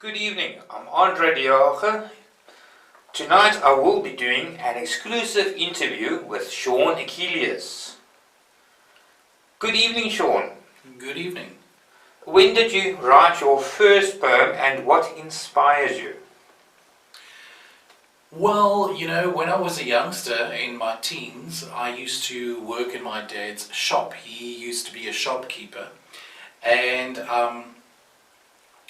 Good evening, I'm Andr'e. Tonight I will be doing an exclusive interview with Sean Achilleos. Good evening, Sean. Good evening. When did you write your first poem and what inspires you? Well, when I was a youngster in my teens, I used to work in my dad's shop. He used to be a shopkeeper, and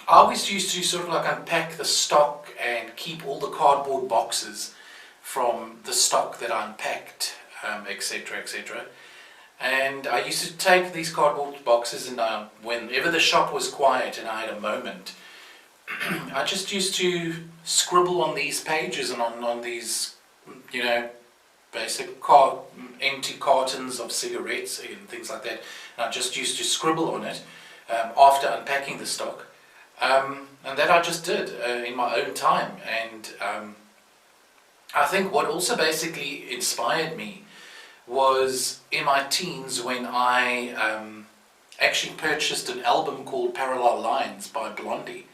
I always used to sort of like unpack the stock and keep all the cardboard boxes from the stock that I unpacked, etc., etc. And I used to take these cardboard boxes and whenever the shop was quiet and I had a moment, I just used to scribble on these pages and on these, basic empty cartons of cigarettes and things like that. And I just used to scribble on it after unpacking the stock. And that I just did in my own time. And I think what also basically inspired me was in my teens when I actually purchased an album called Parallel Lines by Blondie.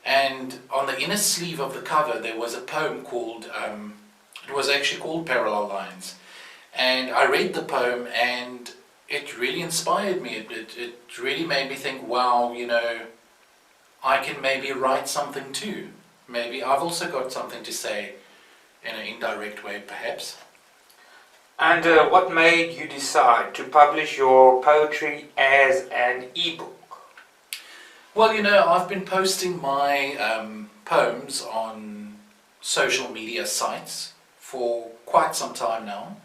And on the inner sleeve of the cover there was a poem called, it was actually called Parallel Lines. And I read the poem and it really inspired me. It really made me think, wow, I can maybe write something too. Maybe I've also got something to say in an indirect way, perhaps. And what made you decide to publish your poetry as an ebook? Well, I've been posting my poems on social media sites for quite some time now.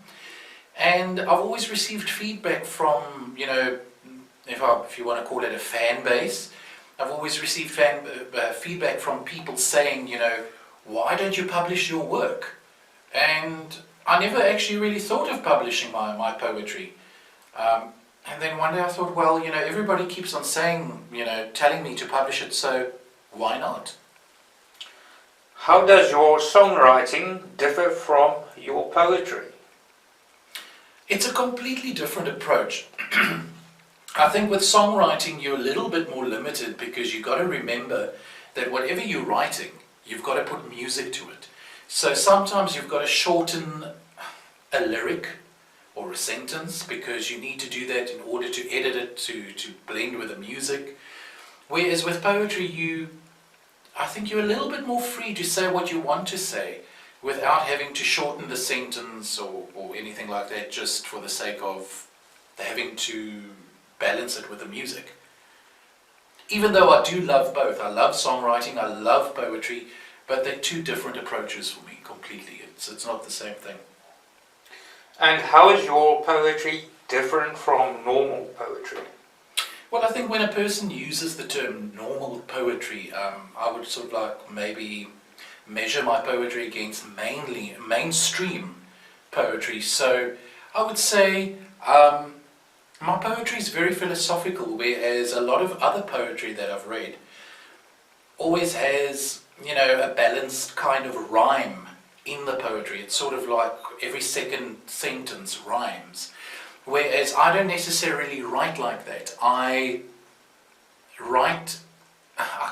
And I've always received feedback from, if you want to call it a fan base, I've always received feedback from people saying, why don't you publish your work? And I never actually really thought of publishing my poetry. And then one day I thought, well, everybody keeps on saying, telling me to publish it, so why not? How does your songwriting differ from your poetry? It's a completely different approach. I think with songwriting you're a little bit more limited because you've got to remember that whatever you're writing, you've got to put music to it. So sometimes you've got to shorten a lyric or a sentence because you need to do that in order to edit it to blend with the music. Whereas with poetry I think you're a little bit more free to say what you want to say without having to shorten the sentence or anything like that just for the sake of having to balance it with the music. Even though I do love both, I love songwriting, I love poetry, but they're two different approaches for me completely. It's not the same thing. And how is your poetry different from normal poetry? Well, I think when a person uses the term normal poetry, I would sort of like maybe measure my poetry against mainstream poetry. So I would say my poetry is very philosophical, whereas a lot of other poetry that I've read always has, a balanced kind of rhyme in the poetry. It's sort of like every second sentence rhymes. Whereas I don't necessarily write like that. I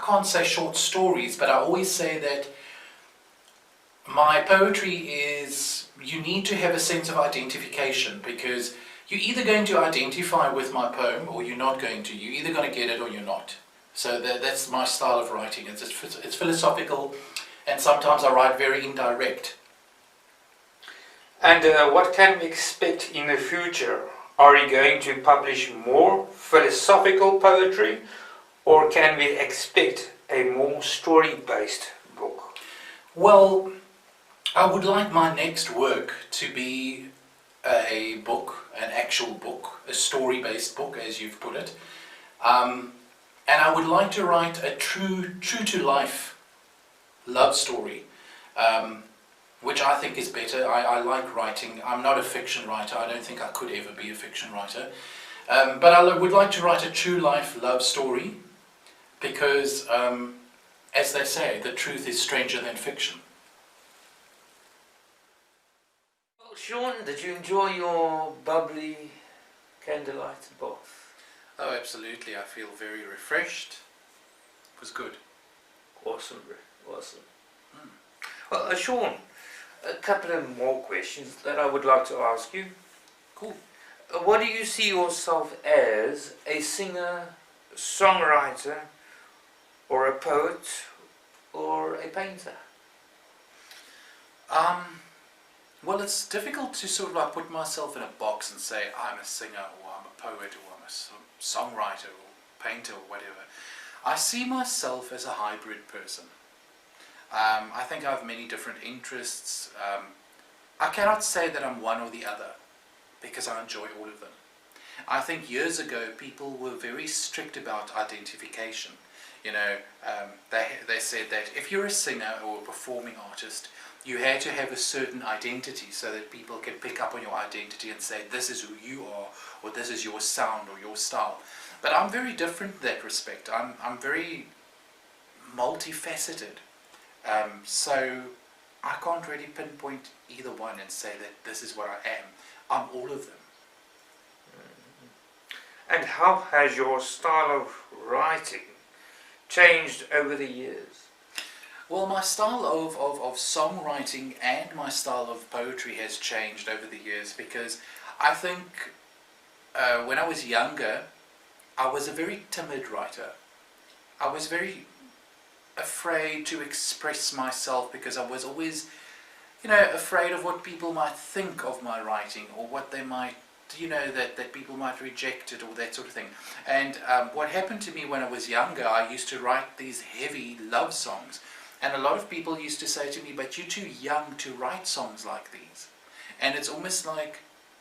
can't say short stories, but I always say that my poetry is, you need to have a sense of identification because you're either going to identify with my poem or you're not going to. You're either going to get it or you're not. So that's my style of writing. It's philosophical and sometimes I write very indirect. And what can we expect in the future? Are you going to publish more philosophical poetry or can we expect a more story-based book? Well, I would like my next work to be a book, an actual book, a story-based book as you've put it. And I would like to write a true-to-life love story, which I think is better. I like writing. I'm not a fiction writer. I don't think I could ever be a fiction writer. But I would like to write a true life love story because, as they say, the truth is stranger than fiction. Well, Sean, did you enjoy your bubbly candlelight bath? Oh, absolutely. I feel very refreshed. It was good. Awesome. Awesome, bro. Awesome. Well, Sean, a couple of more questions that I would like to ask you. Cool. What do you see yourself as, a singer, songwriter, or a poet, or a painter? Well, it's difficult to sort of like put myself in a box and say I'm a singer or I'm a poet or I'm a songwriter or painter or whatever. I see myself as a hybrid person. I think I have many different interests. I cannot say that I'm one or the other because I enjoy all of them. I think years ago people were very strict about identification. You know, they said that if you're a singer or a performing artist, you had to have a certain identity so that people can pick up on your identity and say this is who you are, or this is your sound or your style. But I'm very different in that respect. I'm very multifaceted. So I can't really pinpoint either one and say that this is what I am. I'm all of them. And how has your style of writing changed over the years? Well, my style of songwriting and my style of poetry has changed over the years because I think when I was younger, I was a very timid writer. I was very afraid to express myself because I was always, afraid of what people might think of my writing or what they might, that people might reject it or that sort of thing. And what happened to me when I was younger, I used to write these heavy love songs. And a lot of people used to say to me, but you're too young to write songs like these. And it's almost like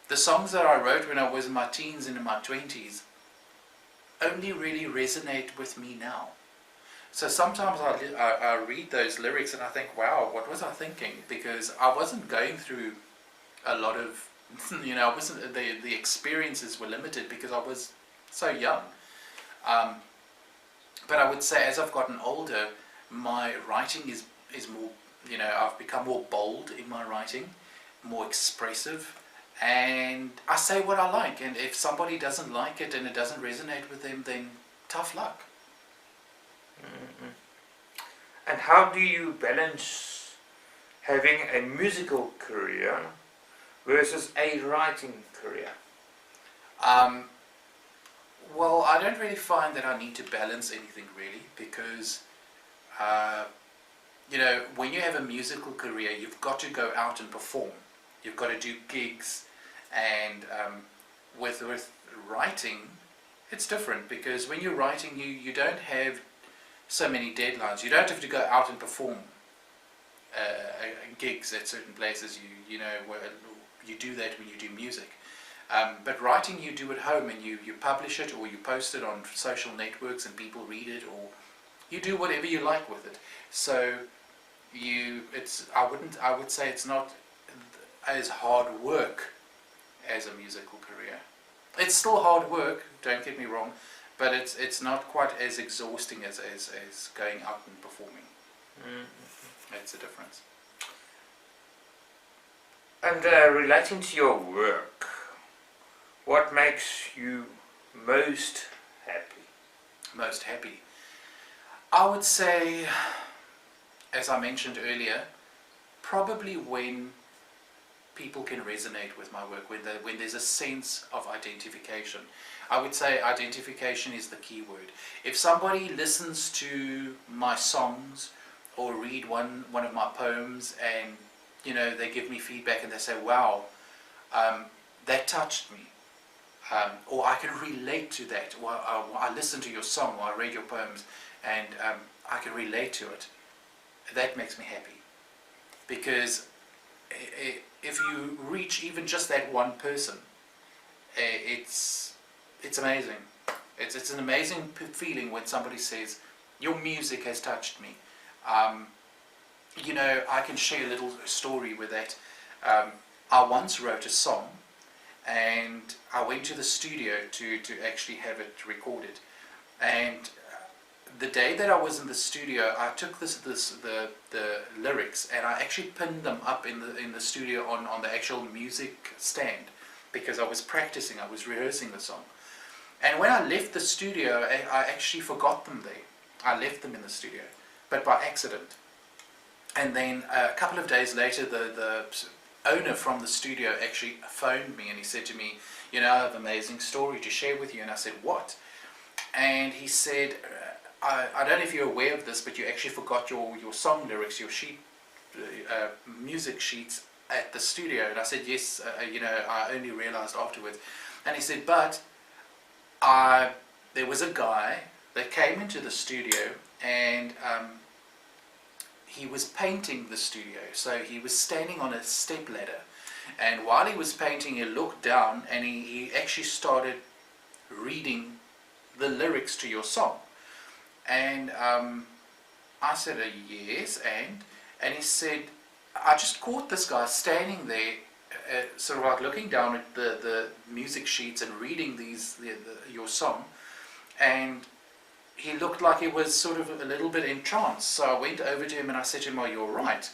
the songs that I wrote when I was in my teens and in my 20s only really resonate with me now. So sometimes I read those lyrics and I think, wow, what was I thinking? Because I wasn't going through a lot of, I wasn't, the experiences were limited because I was so young. But I would say as I've gotten older, my writing is more, I've become more bold in my writing, more expressive, and I say what I like, and if somebody doesn't like it and it doesn't resonate with them, then tough luck. Mm-hmm. And how do you balance having a musical career versus a writing career? Well, I don't really find that I need to balance anything really because when you have a musical career, you've got to go out and perform. You've got to do gigs, and with writing, it's different because when you're writing, you don't have so many deadlines. You don't have to go out and perform gigs at certain places. You do that when you do music. But writing you do at home, and you publish it or you post it on social networks and people read it, or you do whatever you like with it. So I would say it's not as hard work as a musical career. It's still hard work, don't get me wrong, but it's not quite as exhausting as going out and performing. Mm-hmm. It's a difference. And relating to your work, what makes you most happy? Most happy? I would say, as I mentioned earlier, probably when people can resonate with my work, when there's a sense of identification. I would say identification is the key word. If somebody listens to my songs or read one of my poems and they give me feedback and they say, wow, that touched me, or I can relate to that, or I listened to your song, or I read your poems and I can relate to it, that makes me happy. Because if you reach even just that one person, it's amazing. It's an amazing feeling when somebody says, your music has touched me. I can share a little story with that. I once wrote a song and I went to the studio to actually have it recorded. And the day that I was in the studio, I took the lyrics and I actually pinned them up in the studio on the actual music stand because I was practicing, I was rehearsing the song. And when I left the studio, I actually forgot them there. I left them in the studio. but by accident. And then a couple of days later, the owner from the studio actually phoned me and he said to me, you know, I have an amazing story to share with you. And I said, what? And he said, I don't know if you're aware of this, but you actually forgot your song lyrics, your music sheets at the studio. And I said, yes, you know, I only realized afterwards. And he said, but there was a guy that came into the studio and he was painting the studio. So he was standing on a step ladder, and while he was painting, he looked down and he actually started reading the lyrics to your song. And I said, yes, and he said, I just caught this guy standing there, sort of like looking down at the music sheets and reading your song, and he looked like he was sort of a little bit entranced. So I went over to him and I said to him, "Oh, you're right."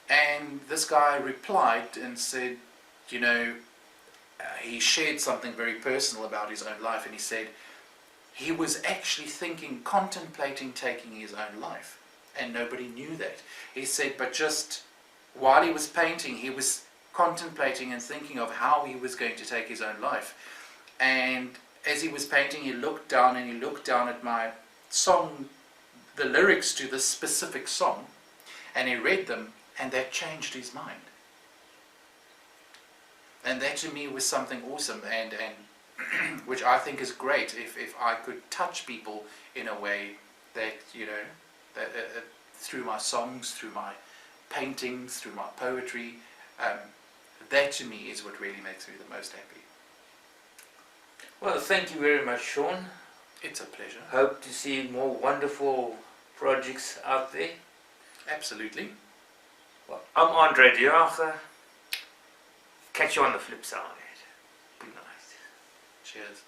And this guy replied and said, you know, he shared something very personal about his own life, and he said he was actually contemplating taking his own life, and nobody knew that. He said, but just while he was painting, he was contemplating and thinking of how he was going to take his own life. And as he was painting, he looked down at my song, the lyrics to this specific song, and he read them, and that changed his mind. And that to me was something awesome, and which I think is great, if I could touch people in a way that, you know, that, through my songs, through my paintings, through my poetry, that to me is what really makes me the most happy. Well, thank you very much, Sean. It's a pleasure. Hope to see more wonderful projects out there. Absolutely. Well, I'm Andr'e. Catch you on the flip side. Good night. Cheers.